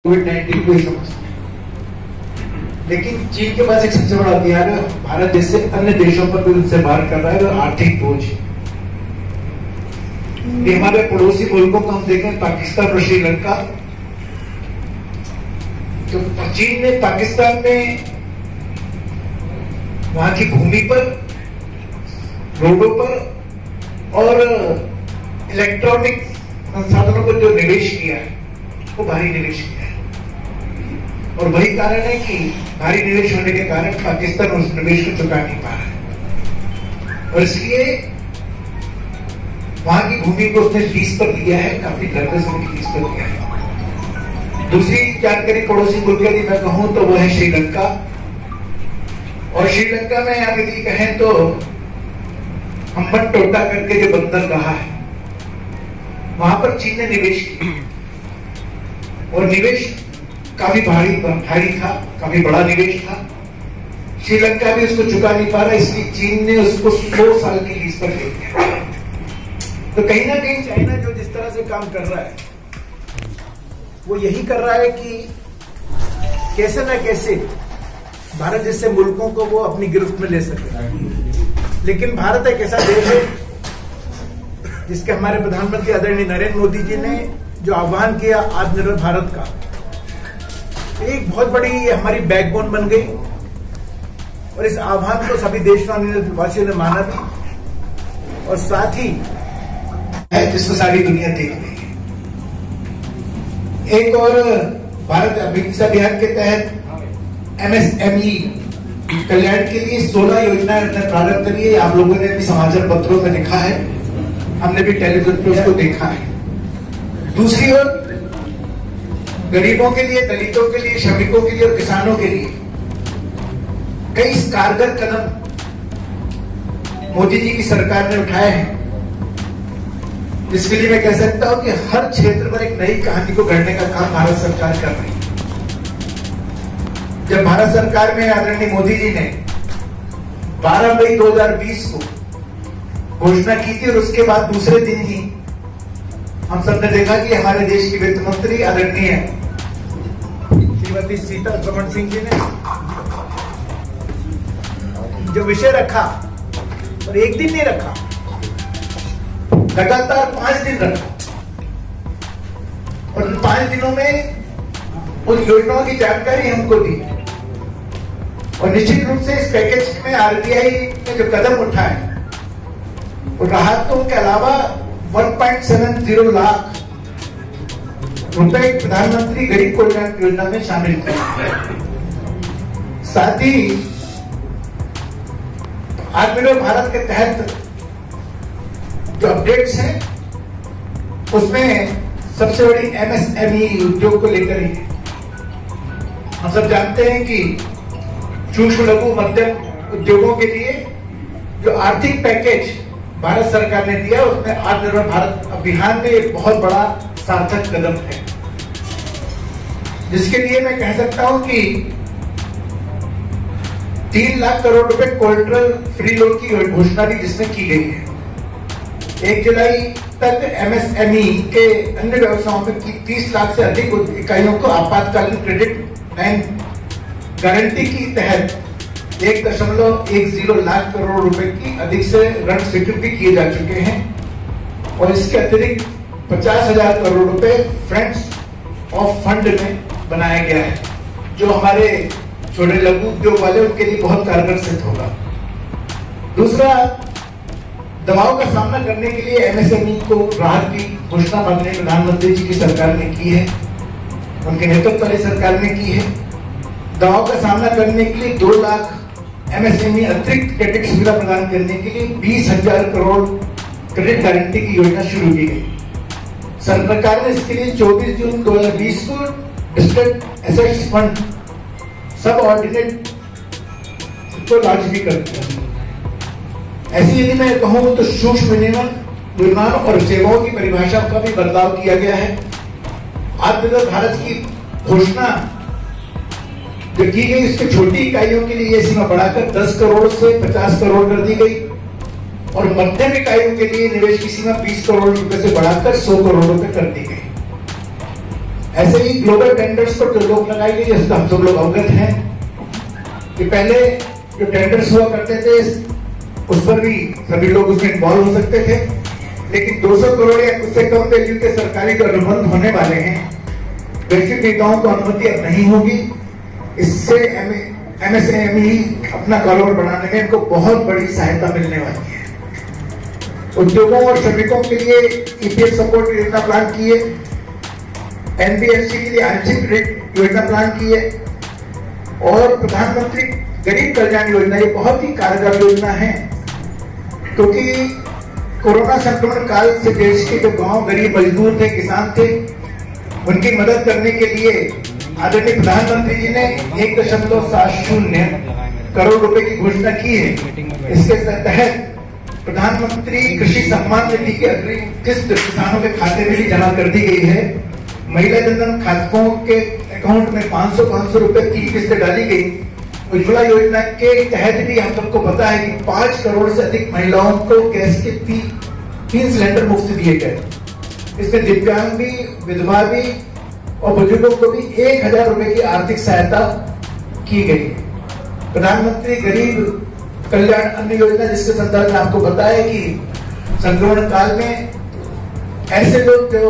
कोविड-19 को ही समझते हैं, लेकिन चीन के पास एक सबसे बड़ा हथियार है। भारत जैसे अन्य देशों पर भी उनसे मार कर रहा है और आर्थिक बोझ है। ये हमारे पड़ोसी मुल्कों को हम देखें, पाकिस्तान और श्रीलंका, तो चीन ने पाकिस्तान में वहां की भूमि पर, रोडों पर और इलेक्ट्रॉनिक संसाधनों पर जो निवेश किया है वो भारी निवेश किया है, और वही कारण है कि भारी निवेश होने के कारण पाकिस्तान उस निवेश को चुका नहीं पा रहा है, और इसलिए वहां की भूमि को उसने लीज पर लिया है, काफी लंबे समय की लीज पर लिया है। दूसरी जानकारी पड़ोसी मुल्क की मैं कहूं तो वो है श्रीलंका, और श्रीलंका में आप यदि कहें तो हम्बन टोटा करके जो बंदरगाह है वहां पर चीन ने निवेश किया, और निवेश काफी भारी था, काफी बड़ा निवेश था। श्रीलंका भी उसको चुका नहीं पा रहा, इसलिए चीन ने उसको 100 साल की लीज पर ले लिया। तो कहीं ना कहीं चाइना जो जिस तरह से काम कर रहा है वो यही कर रहा है कि कैसे ना कैसे भारत जैसे मुल्कों को वो अपनी गिरफ्त में ले सके। लेकिन भारत एक ऐसा देश है जिसके हमारे प्रधानमंत्री आदरणीय नरेंद्र मोदी जी ने जो आह्वान किया आत्मनिर्भर भारत का, एक बहुत बड़ी हमारी बैकबोन बन गई, और इस आह्वान को सभी देशवासियों ने माना भी, और साथ ही जिसको सारी दुनिया देख रही है। एक और भारत अभियान के तहत MSME कल्याण के लिए 16 योजनाएं प्रारंभ करी है। आप लोगों ने भी समाचार पत्रों में लिखा है, हमने भी टेलीविजन पर उसको देखा है। दूसरी ओर गरीबों के लिए, दलितों के लिए, श्रमिकों के लिए और किसानों के लिए कई कारगर कदम मोदी जी की सरकार ने उठाए हैं, जिसके लिए मैं कह सकता हूं कि हर क्षेत्र पर एक नई कहानी को गढ़ने का काम भारत सरकार कर रही है। जब भारत सरकार में आदरणीय मोदी जी ने 12 मई 2020 को घोषणा की थी, और उसके बाद दूसरे दिन ही हम सबने देखा कि हमारे देश की वित्त मंत्री आदरणीय श्रीमती सीतारमण सिंह जी ने जो विषय रखा, और एक दिन नहीं रखा, लगातार 5 दिन रखा, और उन 5 दिनों में उन योजनाओं की जानकारी हमको दी, और निश्चित रूप से इस पैकेज में RBI ने जो कदम उठाए, और राहतों के अलावा 1.70 लाख रुपए प्रधानमंत्री गरीब कल्याण योजना में शामिल किए। साथ ही आत्मनिर्भर भारत के तहत जो अपडेट्स हैं उसमें सबसे बड़ी MSME उद्योग को लेकर ही है। हम सब जानते हैं कि सूक्ष्म लघु मध्यम उद्योगों के लिए जो आर्थिक पैकेज भारत सरकार ने दिया, उसमें आत्मनिर्भर भारत अभियान में एक बहुत बड़ा सार्थक कदम है, जिसके लिए मैं कह सकता हूं कि 3 लाख करोड़ रुपए कोलेटरल फ्री लोन की घोषणा भी जिसमें की गई है। 1 जुलाई तक MSME के अन्य व्यवसायों में 30 लाख से अधिक इकाइयों को आपातकालीन क्रेडिट एंड गारंटी की तहत 1.10 लाख करोड़ रुपए की अधिक से ऋण स्वीकृति किए जा चुके हैं, और इसके अतिरिक्त 50,000 करोड़ रुपए फ्रेंड्स ऑफ फंड में बनाया गया है, जो हमारे छोटे लघु उद्योग वाले उनके लिए बहुत कारगर सिद्ध होगा। दूसरा, दबाव का सामना करने के लिए MSME को राहत की घोषणा माननीय प्रधानमंत्री जी की सरकार ने की है, उनके नेतृत्व वाली सरकार ने की है। दबाव का सामना करने के लिए 2 लाख MSME अतिरिक्त क्रेडिट सुविधा प्रदान करने के लिए 20,000 करोड़ क्रेडिट गारंटी की योजना शुरू की गई। सरकार ने इसके लिए 24 जून 2020 को डिस्ट्रिक्ट एसेट्स फंड सब ऑर्डिनेट को लॉन्च भी कर दिया। ऐसी यदि मैं कहूं तो सूक्ष्म निर्माण और सेवाओं की परिभाषा का भी बदलाव किया गया है। आत्मनिर्भर भारत की घोषणा जो की गई, उसके छोटी इकाइयों के लिए यह सीमा बढ़ाकर 10 करोड़ से 50 करोड़ कर दी गई, और मध्यम इकाइयों के लिए निवेश की सीमा 20 करोड़ रुपए से बढ़ाकर 100 करोड़ रुपए कर दी गई। ऐसे ही ग्लोबल टेंडर्स पर जो लोग लगाई गई, जिसका हम सब लोग अवगत हैं कि पहले जो टेंडर्स हुआ करते थे उस पर भी सभी लोग उसमें इन्वॉल्व हो सकते थे, लेकिन 200 करोड़ या उससे कम वैल्यू के सरकारी जो अनुबंध होने वाले हैं वैसे नेताओं को अनुमति अब नहीं होगी। इससे एमएसएमई अपना कारोबार बढ़ाने में इनको बहुत बड़ी सहायता मिलने वाली है। उद्योगों और श्रमिकों के लिए ईपीएफ सपोर्ट योजना प्लान की है, एनबीएफसी के लिए आंशिक ऋण योजना प्लान की है और प्रधानमंत्री गरीब कल्याण योजना ये बहुत ही कारगर योजना है, क्योंकि कोरोना संक्रमण काल से देश के जो गांव गरीब मजदूर थे, किसान थे, उनकी मदद करने के लिए आदरणीय प्रधानमंत्री जी ने 1.70 करोड़ रुपए की घोषणा की है। इसके तहत प्रधानमंत्री कृषि सम्मान निधि की अग्रिम किस्त किसानों के खाते में भी जमा कर दी गई है। महिला जनधन खातों के अकाउंट में 500 रुपए की किस्त डाली गई। उज्ज्वला योजना के तहत भी हम सबको पता है कि 5 करोड़ से अधिक महिलाओं को गैस के 3 सिलेंडर मुफ्त दिए गए। इसमें दिव्यांग भी, विधवा भी और बुजुर्गों को भी 1000 रुपए की आर्थिक सहायता की गई। प्रधानमंत्री गरीब कल्याण अन्न योजना, जिसके संदर्भ में आपको बताया कि संक्रमण काल में ऐसे लोग जो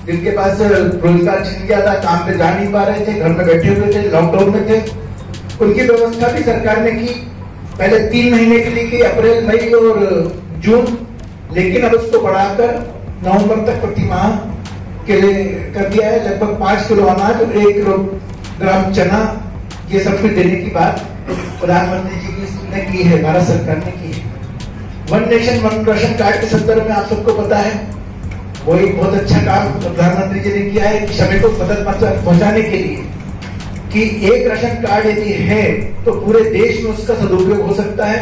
जिनके पास रोजगार छिन गया था, काम पे जा नहीं पा रहे थे, घर में बैठे हुए थे, लॉकडाउन में थे, उनकी व्यवस्था भी सरकार ने की। पहले 3 महीने के लिए की, अप्रैल, मई और जून, लेकिन अब उसको बढ़ाकर नवंबर तक प्रति माह के लिए कर दिया है। लगभग 5 किलो अनाज और 1 किलोग्राम चना, ये सब कुछ देने की बात प्रधानमंत्री जी ने की है, भारत सरकार ने की है। One nation one ration card के संदर्भ में आप सबको पता है, वो एक बहुत अच्छा काम प्रधानमंत्री जी ने किया है कि श्रमिकों को मदद पहुंचाने के लिए कि एक राशन कार्ड यदि है तो पूरे देश में उसका सदुपयोग हो सकता है।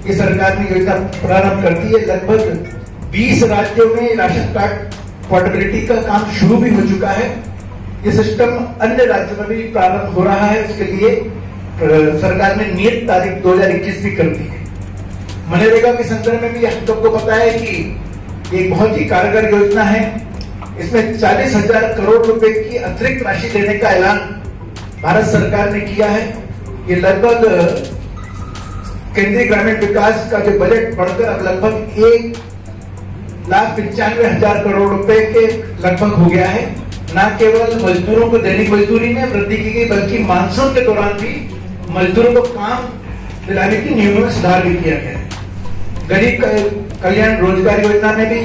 ये सरकार ने योजना प्रारंभ कर दी है। लगभग 20 राज्यों में राशन कार्ड पोर्टेबिलिटी का काम शुरू भी हो चुका है। ये सिस्टम अन्य राज्यों में भी प्रारंभ हो रहा है। उसके लिए सरकार ने नियत तारीख 2021 भी कर दी है। मनरेगा के संदर्भ में भी हम सबको पता है कि एक बहुत ही कारगर योजना है। इसमें 40,000 करोड़ रुपए की अतिरिक्त राशि देने का ऐलान भारत सरकार ने किया है। ये लगभग केंद्रीय ग्रामीण विकास का जो बजट बढ़कर अब लगभग 1,95,000 करोड़ रुपए के लगभग हो गया है। न केवल मजदूरों को दैनिक मजदूरी में वृद्धि की गई, बल्कि मानसून के दौरान भी मजदूरों को काम दिलाने की नियमों में सुधार भी किया गया है। गरीब कल्याण रोजगार योजना में भी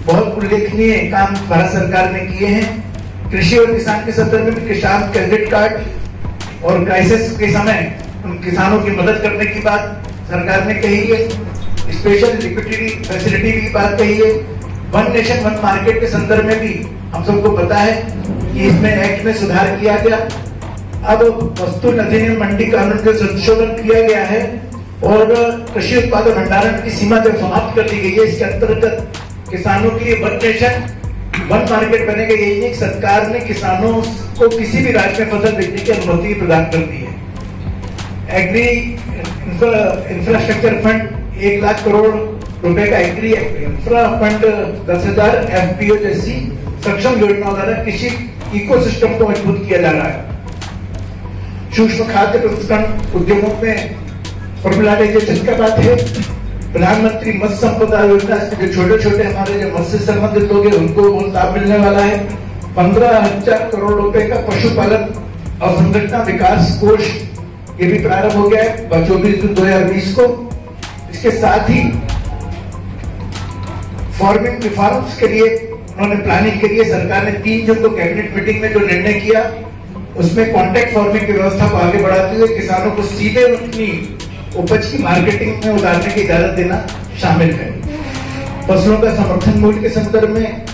बहुत उल्लेखनीय काम भारत सरकार ने किए हैं। कृषि और किसान के संदर्भ में किसान क्रेडिट कार्ड और क्राइसिस के समय उन किसानों की मदद करने की बात सरकार ने कही है। स्पेशल लिक्विडिटी फैसिलिटी की बात कही है। वन नेशन वन मार्केट के संदर्भ में भी हम सबको पता है कि इसमें एक्ट में सुधार किया गया। अब वस्तु अधिनियम मंडी कानून का संशोधन किया गया है और कृषि उत्पादन भंडारण की सीमा जब समाप्त कर दी गई है, इसके अंतर्गत किसानों के लिए वन नेशन वन मार्केट बनेगा। यही नहीं, सरकार ने किसानों को किसी भी राज्य में फसल बेचने की अनुमति प्रदान कर दी है। Agri infrastructure fund 1 lakh crore रुपए का एग्री इंफ्रा फंड 10,000 एफपीओ जैसी सक्षम योजनाओं द्वारा कृषि इकोसिस्टम को मजबूत किया जा रहा है। सूक्ष्म खाद्य प्रसंस्करण उद्योगों में फॉर्मुलाइजेशन का बात है। प्रधानमंत्री मत्स्य संपदा योजना, जो छोटे छोटे हमारे जो मत्स्य संबंधित लोग हैं उनको बहुत लाभ मिलने वाला है। 15,000 करोड़ रुपए का पशुपालन अवसंरचना विकास कोष ये भी प्रारंभ हो गया है 24 जून 2020 को। इसके साथ ही फार्मिंग रिफॉर्म्स के लिए उन्होंने प्लानिंग के लिए सरकार ने 3 जून को कैबिनेट मीटिंग में जो निर्णय किया, उसमें कॉन्ट्रैक्ट फार्मिंग की व्यवस्था को आगे बढ़ाते हुए किसानों को सीधे अपनी उपज की मार्केटिंग में उतारने की इजाजत देना शामिल है। फसलों का समर्थन मूल्य के संदर्भ में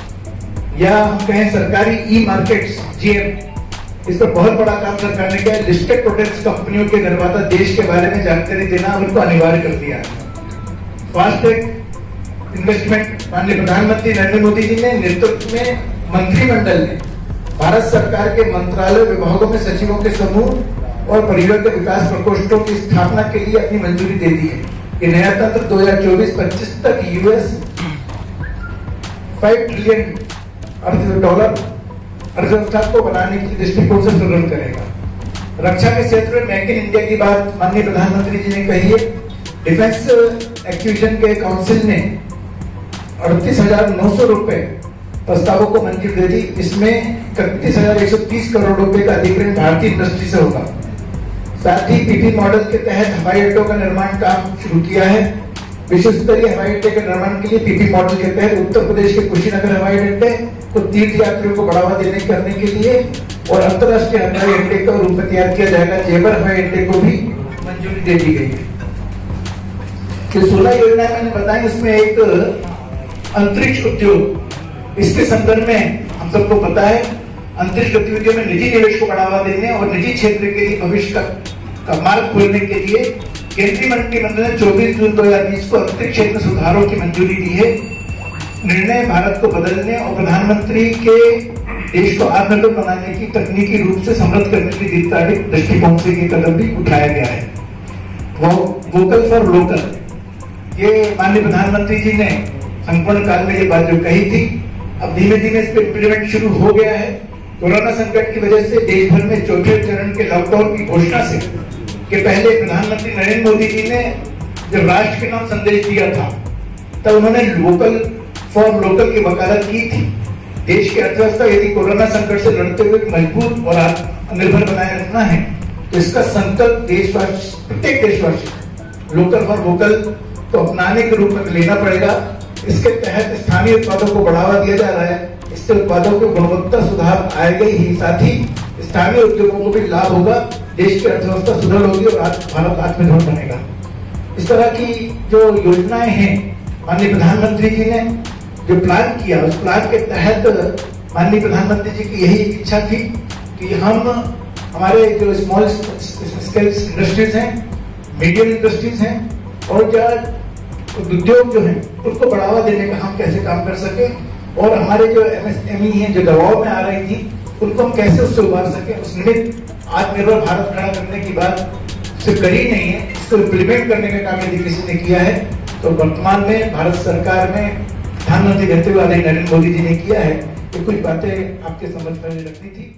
या हम कहें सरकारी ई मार्केट्स जीएम, इस पर बहुत बड़ा काम सरकार ने किया। लिस्टेड प्रोडक्ट्स कंपनियों के निर्माता देश के बारे में जानकारी देना उनको अनिवार्य कर दिया। फास्ट ट्रैक इन्वेस्टमेंट माननीय प्रधानमंत्री नरेंद्र मोदी जी ने नेतृत्व में मंत्रिमंडल ने भारत सरकार के मंत्रालय विभागों में सचिवों के समूह और परिवर्तन विकास प्रकोष्ठों की स्थापना के लिए अपनी मंजूरी दे दी है। ये नया तंत्र 2024-25 तक यूएस $5 ट्रिलियन अर्थव्यवस्था को बनाने की दृष्टिकोण से सुदृढ़ करेगा। रक्षा के क्षेत्र में मेक इन इंडिया की बात माननीय प्रधानमंत्री जी ने कही है। डिफेंस एक्विजिशन के काउंसिल ने 38,900 रुपए प्रस्तावों को मंजूरी दे दी। इसमें 31,130 करोड़ रुपए का अधिग्रहण भारतीय इंडस्ट्री से होगा। साथ ही पीपी मॉडल के तहत हवाई अड्डों का निर्माण काम शुरू किया है। विश्व स्तरीय हवाई अड्डे के निर्माण के लिए पीपी मॉडल के तहत उत्तर प्रदेश के कुशीनगर हवाई अड्डे को तीर्थ यात्रियों को बढ़ावा देने करने के लिए और अंतर्राष्ट्रीय हवाई अड्डे का रूप में तैयार किया जाएगा। जेवर हवाई अड्डे को भी मंजूरी दे दी गई है। 16 योजनाएं मैंने बताई, उसमें एक अंतरिक्ष उद्योग, इसके संदर्भ में हम सबको पता है अंतरिक्ष गतिविधियों में निजी निवेश को बढ़ावा देने और निजी क्षेत्र के लिए भविष्य का मार्ग खोलने के लिए केंद्रीय मंत्रिमंडल ने 24 जून 2020 को अंतरिक्ष क्षेत्र सुधारों की मंजूरी दी है। निर्णय भारत को बदलने और प्रधानमंत्री के देश को आत्मनिर्भर बनाने की तकनीकी रूप से समृद्ध करने की दीर्घकालिक दृष्टिकोण से ये कदम भी उठाया गया है। वो वोकल फॉर लोकल, ये माननीय प्रधानमंत्री जी ने संपूर्ण काल में ये बात जो कही थी, अब धीमे धीमे इस पर इम्प्लीमेंट शुरू हो गया है। कोरोना संकट की वजह से देश भर में चौथे चरण के लॉकडाउन की घोषणा से के पहले प्रधानमंत्री नरेंद्र मोदी जी ने जब राष्ट्र के नाम संदेश दिया था, तब उन्होंने वोकल फॉर लोकल की वकालत की थी। देश की अर्थव्यवस्था यदि कोरोना संकट से लड़ते हुए मजबूत और आत्मनिर्भर बनाए रखना है तो इसका संकल्प देशवासी, प्रत्येक देशवासी लोकल फॉर वोकल को अपनाने के रूप में लेना पड़ेगा। इसके तहत स्थानीय उत्पादों को बढ़ावा दिया जा रहा है। इससे उत्पादों की गुणवत्ता सुधार आएगा ही, साथ ही स्थानीय उद्योगों को भी लाभ होगा, देश की अर्थव्यवस्था सुदृढ़ होगी और भारत आत्मनिर्भर बनेगा। इस तरह की जो योजनाएं हैं, माननीय प्रधानमंत्री जी ने जो प्लान किया, उस प्लान के तहत माननीय प्रधानमंत्री जी की यही इच्छा थी कि हम हमारे जो स्मॉल स्केल इंडस्ट्रीज हैं, मीडियम इंडस्ट्रीज हैं और जो उद्योग जो है उसको बढ़ावा देने का हम कैसे काम कर सके और हमारे जो एमएसएमई हैं जो दबाव में आ रही थी उनको हम कैसे उससे उबार सके। उस निमित्त आत्मनिर्भर भारत खड़ा करने की बात सिर्फ करी नहीं है, इसको इम्प्लीमेंट करने का काम यदि किसी ने किया है तो वर्तमान में भारत सरकार में प्रधानमंत्री रहते हुए नरेंद्र मोदी जी ने किया है। तो कुछ बातें आपके समझ में रखनी थी।